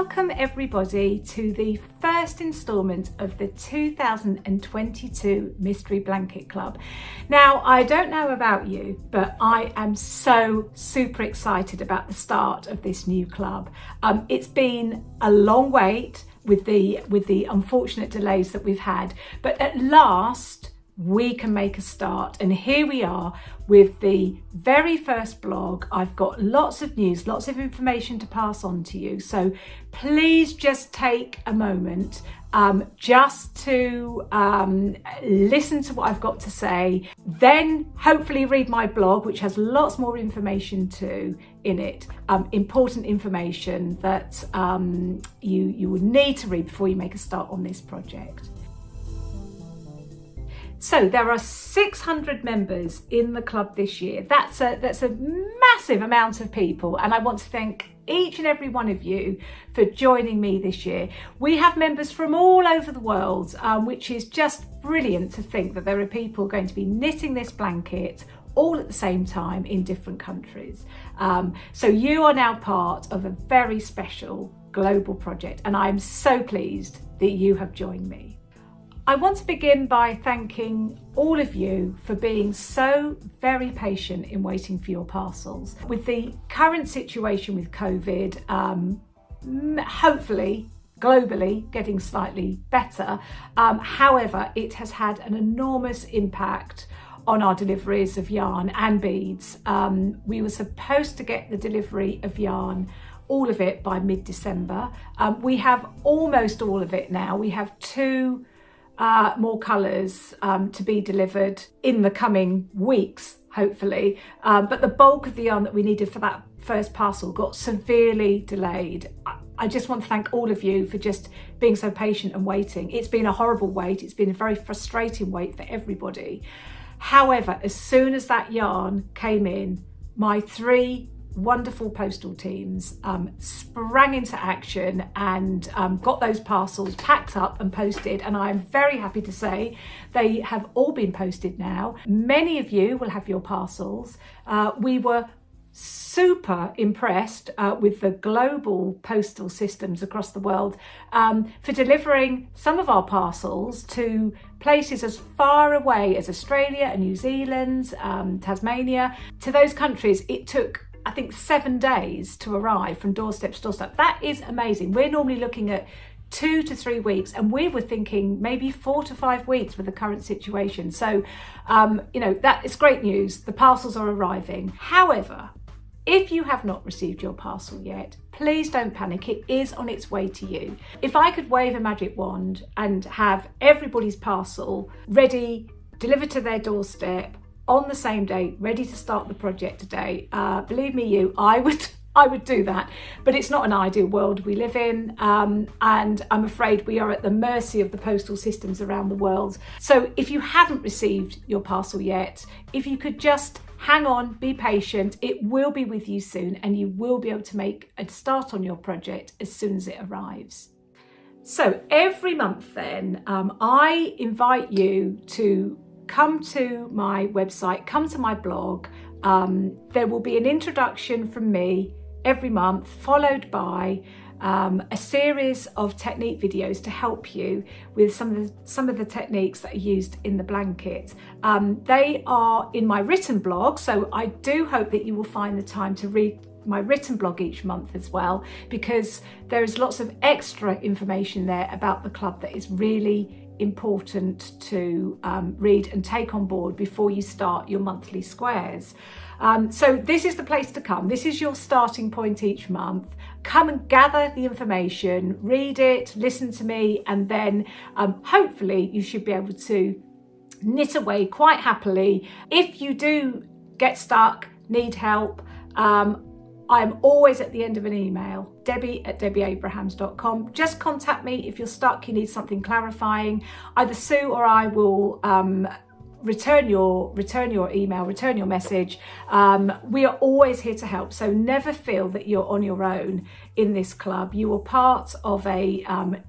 Welcome everybody to the first instalment of the 2022 Mystery Blanket Club. Now, I don't know about you, but I am so super excited about the start of this new club. It's been a long wait with the unfortunate delays that we've had, but at last we can make a start, and here we are with the very first blog. I've got lots of news, lots of information to pass on to you, so please just take a moment just to listen to what I've got to say, then hopefully read my blog, which has lots more information too in it, important information that you would need to read before you make a start on this project. So there are 600 members in the club this year. That's a massive amount of people, and I want to thank each and every one of you for joining me this year. We have members from all over the world, which is just brilliant to think that there are people going to be knitting this blanket all at the same time in different countries. So you are now part of a very special global project, and I'm so pleased that you have joined me. I want to begin by thanking all of you for being so very patient in waiting for your parcels. With the current situation with COVID, hopefully globally getting slightly better, however, it has had an enormous impact on our deliveries of yarn and beads. We were supposed to get the delivery of yarn, all of it, by mid-December. We have almost all of it now. We have two more colours to be delivered in the coming weeks, hopefully, but the bulk of the yarn that we needed for that first parcel got severely delayed. I just want to thank all of you for just being so patient and waiting. It's been a horrible wait. It's been a very frustrating wait for everybody. However, as soon as that yarn came in, my three wonderful postal teams sprang into action and got those parcels packed up and posted, and I'm very happy to say they have all been posted now. Many of you will have your parcels. We were super impressed with the global postal systems across the world for delivering some of our parcels to places as far away as Australia and New Zealand, Tasmania. To those countries, it took, I think, 7 days to arrive from doorstep to doorstep. That is amazing. We're normally looking at 2 to 3 weeks, and we were thinking maybe 4 to 5 weeks with the current situation. So, that is great news. The parcels are arriving. However, if you have not received your parcel yet, please don't panic. It is on its way to you. If I could wave a magic wand and have everybody's parcel ready, delivered to their doorstep on the same day, ready to start the project today, believe me, I would do that. But it's not an ideal world we live in, and I'm afraid we are at the mercy of the postal systems around the world. So if you haven't received your parcel yet, if you could just hang on, be patient, it will be with you soon, and you will be able to make a start on your project as soon as it arrives. So every month then, I invite you to come to my website, come to my blog. There will be an introduction from me every month, followed by a series of technique videos to help you with some of the techniques that are used in the blanket. They are in my written blog, so I do hope that you will find the time to read my written blog each month as well, because there is lots of extra information there about the club that is really important to read and take on board before you start your monthly squares. So this is the place to come. This is your starting point each month. Come and gather the information, read it, listen to me, and then hopefully you should be able to knit away quite happily. If you do get stuck, need help, I'm always at the end of an email, debbie@debbieabrahams.com. Just contact me if you're stuck, you need something clarifying. Either Sue or I will return your email, return your message. We are always here to help, so never feel that you're on your own in this club, you are part of a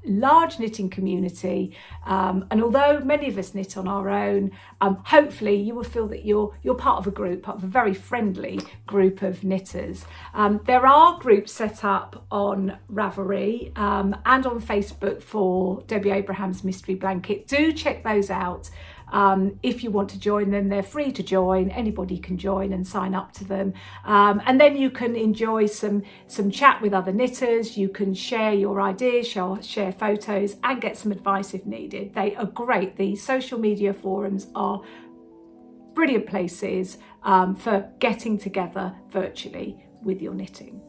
large knitting community, and although many of us knit on our own, hopefully you will feel that you're part of a group, part of a very friendly group of knitters. There are groups set up on Ravelry and on Facebook for Debbie Abraham's Mystery Blanket. Do check those out. If you want to join them, they're free to join. Anybody can join and sign up to them. And then you can enjoy some chat with other knitters. You can share your ideas, share photos, and get some advice if needed. They are great. The social media forums are brilliant places for getting together virtually with your knitting.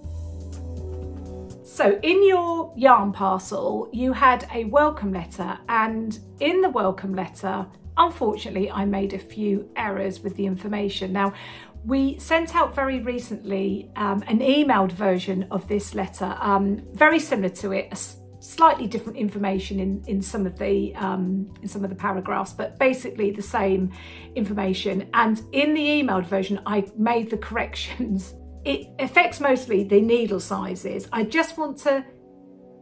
So in your yarn parcel, you had a welcome letter, and in the welcome letter, unfortunately, I made a few errors with the information. Now, we sent out very recently an emailed version of this letter, very similar to it, slightly different information in some of the paragraphs, but basically the same information. And in the emailed version, I made the corrections. It affects mostly the needle sizes. I just want to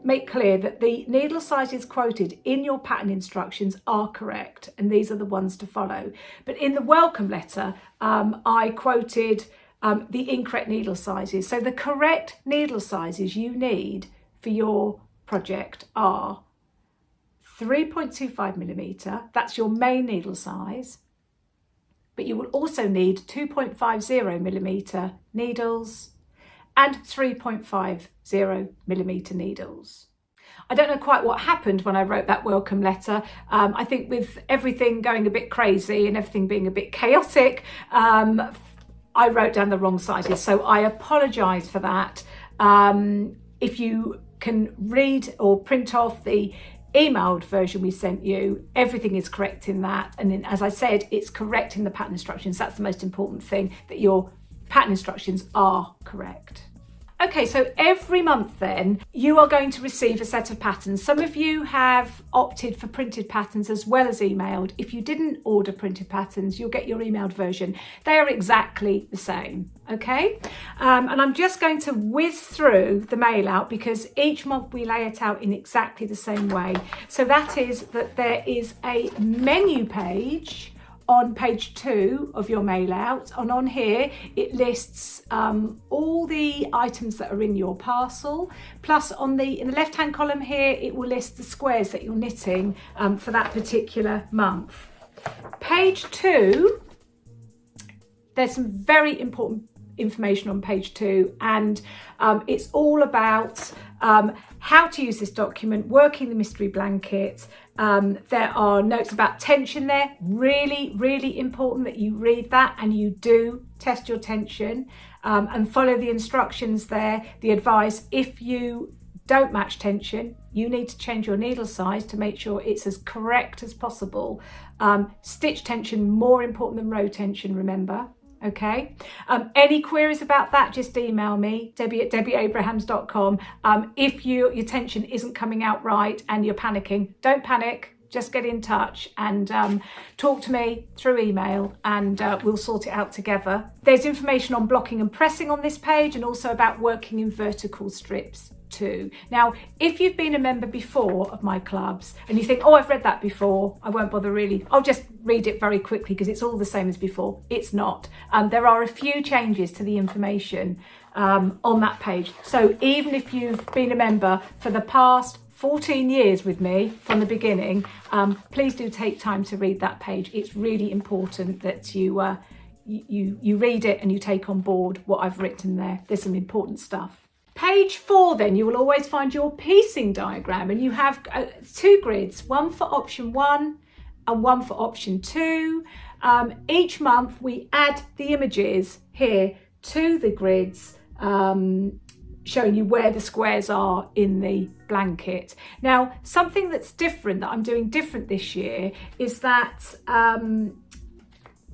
make clear that the needle sizes quoted in your pattern instructions are correct, and these are the ones to follow. But in the welcome letter, I quoted the incorrect needle sizes. So the correct needle sizes you need for your project are 3.25mm, that's your main needle size, but you will also need 2.50mm needles and 3.50mm needles. I don't know quite what happened when I wrote that welcome letter. I think with everything going a bit crazy and everything being a bit chaotic, I wrote down the wrong sizes. So I apologise for that. If you can read or print off the emailed version we sent you, everything is correct in that. And then, as I said, it's correct in the pattern instructions. That's the most important thing, that your pattern instructions are correct. Okay, so every month then, you are going to receive a set of patterns. Some of you have opted for printed patterns as well as emailed. If you didn't order printed patterns, you'll get your emailed version. They are exactly the same, okay? And I'm just going to whiz through the mail out because each month we lay it out in exactly the same way. So that is that there is a menu page on page 2 of your mail out, and on here it lists all the items that are in your parcel, plus in the left hand column here it will list the squares that you're knitting for that particular month. Page 2, there's some very important information on page 2, and it's all about how to use this document, working the mystery blanket. There are notes about tension there. Really, really important that you read that and you do test your tension and follow the instructions there, the advice. If you don't match tension, you need to change your needle size to make sure it's as correct as possible. Stitch tension, more important than row tension, remember. Okay, any queries about that, just email me, debbie@debbieabrahams.com. If your tension isn't coming out right and you're panicking, don't panic, just get in touch and talk to me through email, and we'll sort it out together. There's information on blocking and pressing on this page, and also about working in vertical strips too. Now, if you've been a member before of my clubs and you think, oh, I've read that before, I won't bother really, I'll just read it very quickly because it's all the same as before. It's not. There are a few changes to the information on that page. So even if you've been a member for the past 14 years with me from the beginning, please do take time to read that page. It's really important that you read it and you take on board what I've written there. There's some important stuff. Page 4 then, you will always find your piecing diagram, and you have 2 grids, one for option 1 and one for option 2. Each month we add the images here to the grids, showing you where the squares are in the blanket. Now, something that's different, that I'm doing different this year, is that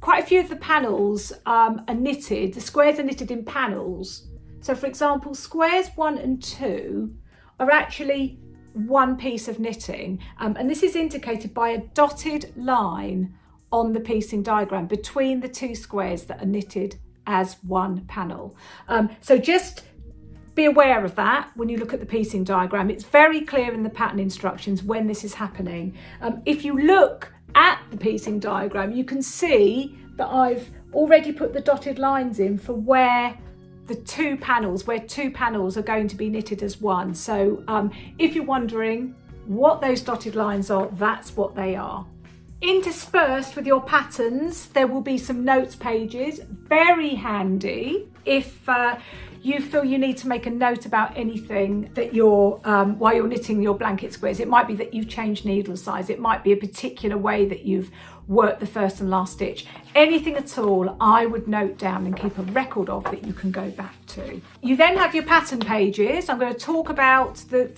quite a few of the panels are knitted, the squares are knitted in panels. So for example, squares 1 and 2 are actually one piece of knitting, and this is indicated by a dotted line on the piecing diagram between the 2 squares that are knitted as one panel. So just be aware of that when you look at the piecing diagram. It's very clear in the pattern instructions when this is happening. If you look at the piecing diagram, you can see that I've already put the dotted lines in for where two panels are going to be knitted as one. So if you're wondering what those dotted lines are, that's what they are. Interspersed with your patterns, there will be some notes pages, very handy if you feel you need to make a note about anything that you're while you're knitting your blanket squares. It might be that you've changed needle size, it might be a particular way that you've worked the first and last stitch. Anything at all, I would note down and keep a record of that you can go back to. You then have your pattern pages. I'm going to talk about the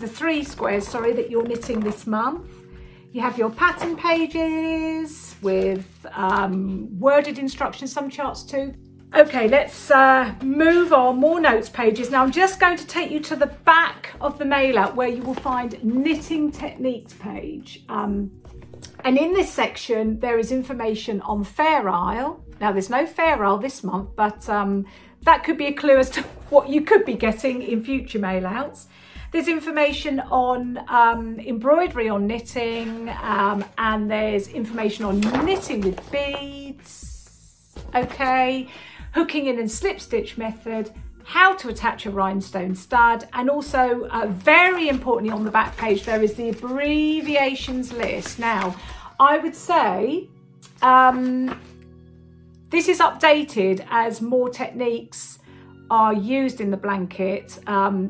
three squares, that you're knitting this month. You have your pattern pages with worded instructions, some charts too. Okay, let's move on, more notes pages. Now I'm just going to take you to the back of the mailout where you will find knitting techniques page. And in this section, there is information on Fair Isle. Now there's no Fair Isle this month, but that could be a clue as to what you could be getting in future mailouts. There's information on embroidery on knitting, and there's information on knitting with beads, okay, hooking in and slip stitch method, how to attach a rhinestone stud, and also very importantly on the back page there is the abbreviations list. Now I would say this is updated as more techniques are used in the blanket,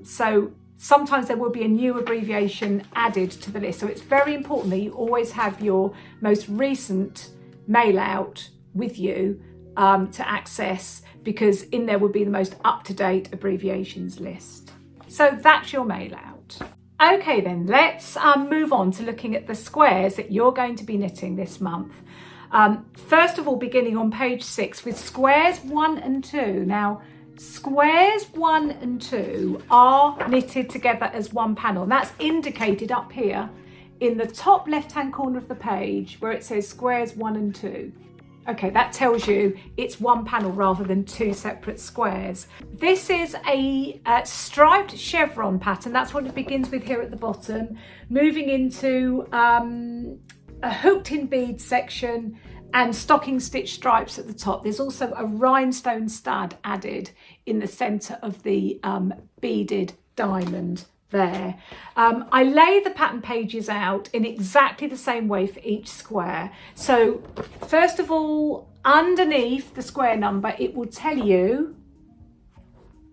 so sometimes there will be a new abbreviation added to the list. So it's very important that you always have your most recent mail out with you to access, because in there will be the most up-to-date abbreviations list. So that's your mail out. Okay then, let's move on to looking at the squares that you're going to be knitting this month. First of all, beginning on page 6 with squares 1 and 2. Now, squares 1 and 2 are knitted together as one panel, and that's indicated up here in the top left hand corner of the page where it says squares 1 and 2. Okay, that tells you it's one panel rather than two separate squares. This is a striped chevron pattern. That's what it begins with here at the bottom, moving into a hooked in bead section and stocking stitch stripes at the top. There's also a rhinestone stud added in the centre of the beaded diamond there. I lay the pattern pages out in exactly the same way for each square. So first of all, underneath the square number, it will tell you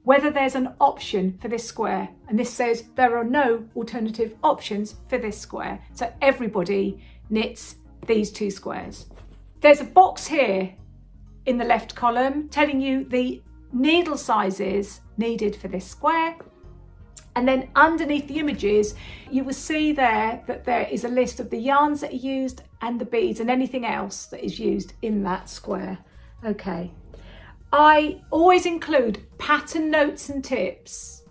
whether there's an option for this square. And this says there are no alternative options for this square. So everybody knits these two squares. There's a box here in the left column telling you the needle sizes needed for this square. And then underneath the images, you will see there that there is a list of the yarns that are used and the beads and anything else that is used in that square. Okay. I always include pattern notes and tips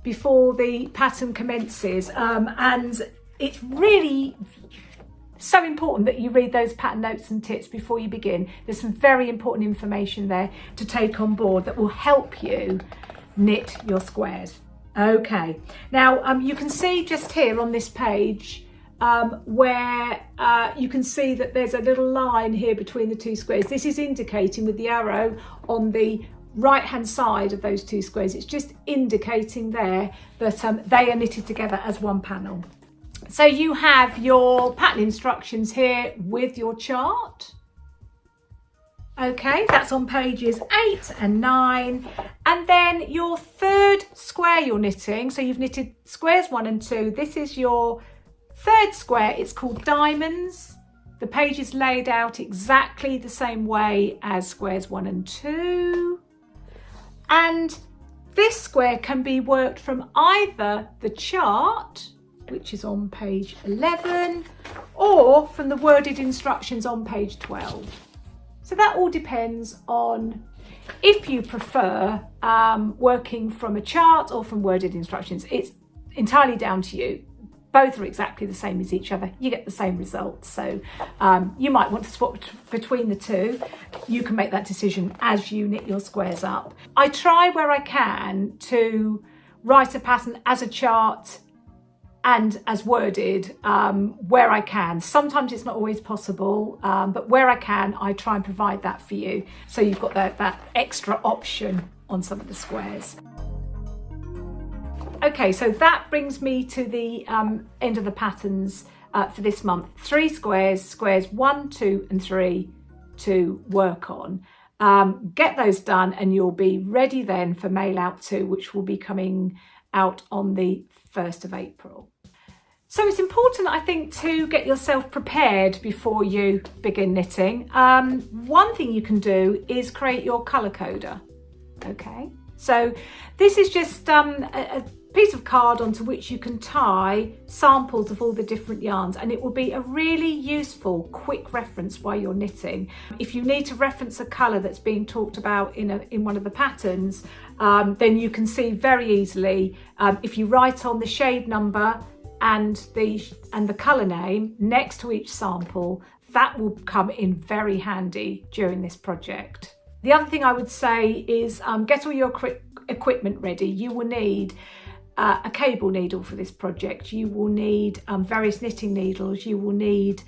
before the pattern commences. And it's really so important that you read those pattern notes and tips before you begin. There's some very important information there to take on board that will help you knit your squares. Okay, now you can see just here on this page where you can see that there's a little line here between the two squares. This is indicating with the arrow on the right hand side of those two squares. It's just indicating there that they are knitted together as one panel. So you have your pattern instructions here with your chart. Okay, that's on pages 8 and 9. And then your third square you're knitting, so you've knitted squares 1 and 2. This is your third square. It's called diamonds. The page is laid out exactly the same way as squares 1 and 2. And this square can be worked from either the chart, which is on page 11, or from the worded instructions on page 12. So that all depends on if you prefer working from a chart or from worded instructions. It's entirely down to you. both are exactly the same as each other, you get the same results. So you might want to swap between the two. You can make that decision as you knit your squares up. I try where I can to write a pattern as a chart and as worded where I can. Sometimes it's not always possible, but where I can, I try and provide that for you. So you've got that extra option on some of the squares. Okay, so that brings me to the end of the patterns for this month. 3 squares 1, 2 and 3 to work on. Get those done and you'll be ready then for Mail Out 2, which will be coming out on the 1st of April. So it's important, I think, to get yourself prepared before you begin knitting. One thing you can do is create your colour coder. Okay, so this is just a piece of card onto which you can tie samples of all the different yarns, and it will be a really useful quick reference while you're knitting. If you need to reference a colour that's being talked about in one of the patterns, then you can see very easily if you write on the shade number and the colour name next to each sample, that will come in very handy during this project. The other thing I would say is get all your equipment ready. You will need a cable needle for this project. You will need various knitting needles. You will need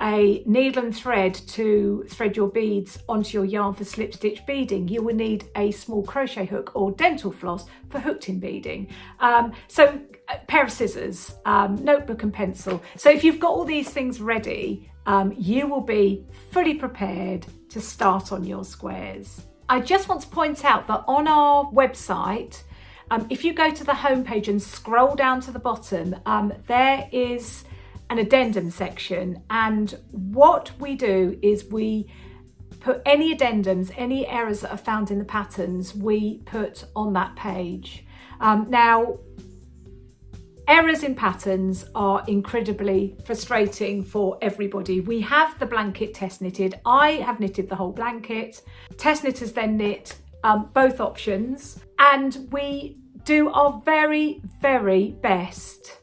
a needle and thread to thread your beads onto your yarn for slip stitch beading. You will need a small crochet hook or dental floss for hooked in beading. So a pair of scissors, notebook and pencil. So if you've got all these things ready, you will be fully prepared to start on your squares. I just want to point out that on our website, if you go to the homepage and scroll down to the bottom, there is an addendum section, and what we do is we put any addendums, any errors that are found in the patterns, we put on that page. Now, errors in patterns are incredibly frustrating for everybody. We have the blanket test knitted. I have knitted the whole blanket. Test knitters then knit both options, and we do our very, very best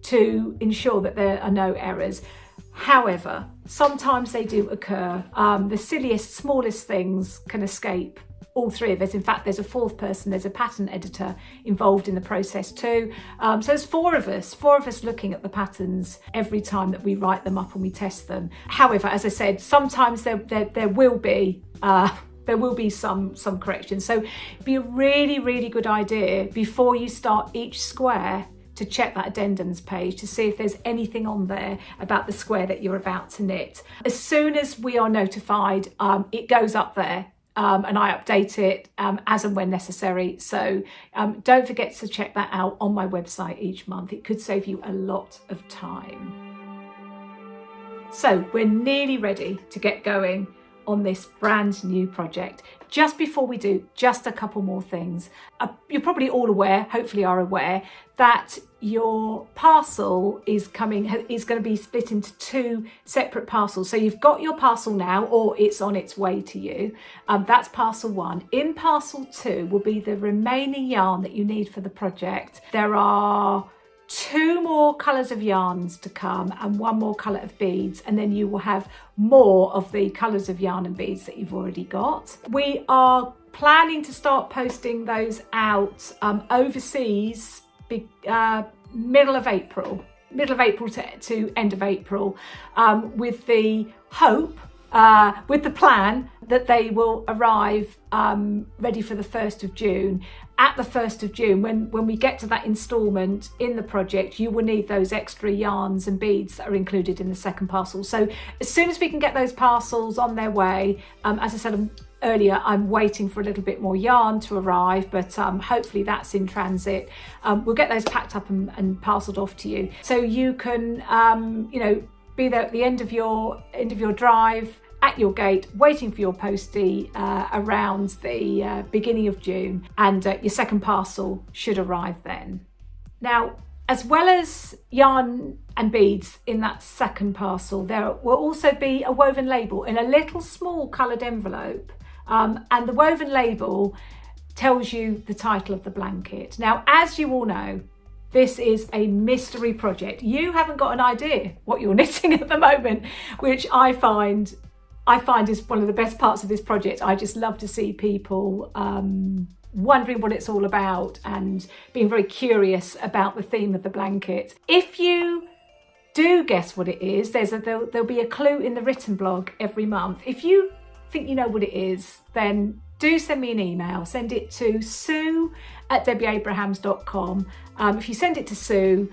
to ensure that there are no errors. However, sometimes they do occur. The silliest, smallest things can escape all three of us. In fact, there's a 4th person, there's a pattern editor involved in the process too. So there's 4 of us looking at the patterns every time that we write them up and we test them. However, as I said, sometimes there will be some corrections. So it'd be a really, really good idea before you start each square to check that addendums page to see if there's anything on there about the square that you're about to knit. As soon as we are notified, it goes up there and I update it as and when necessary. So don't forget to check that out on my website each month. It could save you a lot of time. So we're nearly ready to get going on this brand new project. Just before we do, just a couple more things. You're probably all aware, hopefully are aware, that your parcel is going to be split into 2 separate parcels. So you've got your parcel now, or it's on its way to you. That's parcel 1. In parcel 2 will be the remaining yarn that you need for the project. There are 2 more colours of yarns to come and 1 more colour of beads, and then you will have more of the colours of yarn and beads that you've already got. We are planning to start posting those out overseas middle of April to end of April, with the hope, with the plan that they will arrive ready for the 1st of June. At the 1st of June, when we get to that instalment in the project, you will need those extra yarns and beads that are included in the 2nd parcel. So as soon as we can get those parcels on their way, as I said earlier, I'm waiting for a little bit more yarn to arrive, but hopefully that's in transit. We'll get those packed up and parcelled off to you, so you can be there at the end of your drive, at your gate, waiting for your postie around the beginning of June, and your 2nd parcel should arrive then. Now, as well as yarn and beads in that 2nd parcel, there will also be a woven label in a little small coloured envelope, and the woven label tells you the title of the blanket. Now, as you all know, this is a mystery project. You haven't got an idea what you're knitting at the moment, which I find is one of the best parts of this project. I just love to see people wondering what it's all about and being very curious about the theme of the blanket. If you do guess what it is, there'll be a clue in the written blog every month. If you think you know what it is, then do send me an email. Send it to sue@debbieabrahams.com. If you send it to Sue,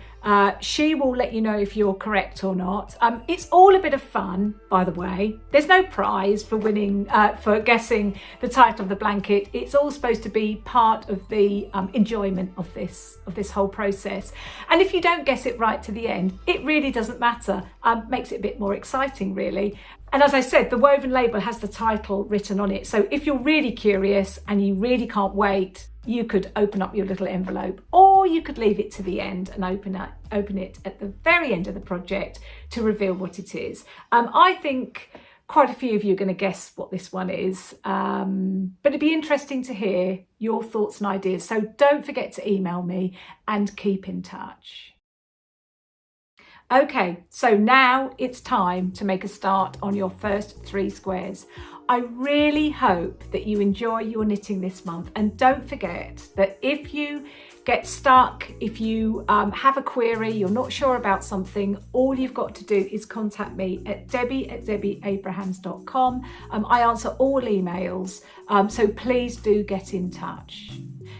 she will let you know if you're correct or not. It's all a bit of fun, by the way. There's no prize for winning, for guessing the title of the blanket. It's all supposed to be part of the enjoyment of this whole process. And if you don't guess it right to the end, it really doesn't matter. Makes it a bit more exciting, really. And as I said, the woven label has the title written on it. So if you're really curious and you really can't wait, you could open up your little envelope, or you could leave it to the end and open it at the very end of the project to reveal what it is. I think quite a few of you are going to guess what this one is, but it'd be interesting to hear your thoughts and ideas. So don't forget to email me and keep in touch. Okay, so now it's time to make a start on your first 3 squares. I really hope that you enjoy your knitting this month, and don't forget that if you get stuck, if you have a query, you're not sure about something, all you've got to do is contact me at debbie@debbieabrahams.com. I answer all emails, so please do get in touch.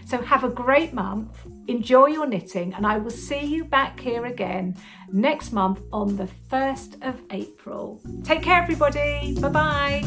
So have a great month, enjoy your knitting, and I will see you back here again next month on the 1st of April. Take care, everybody. Bye-bye.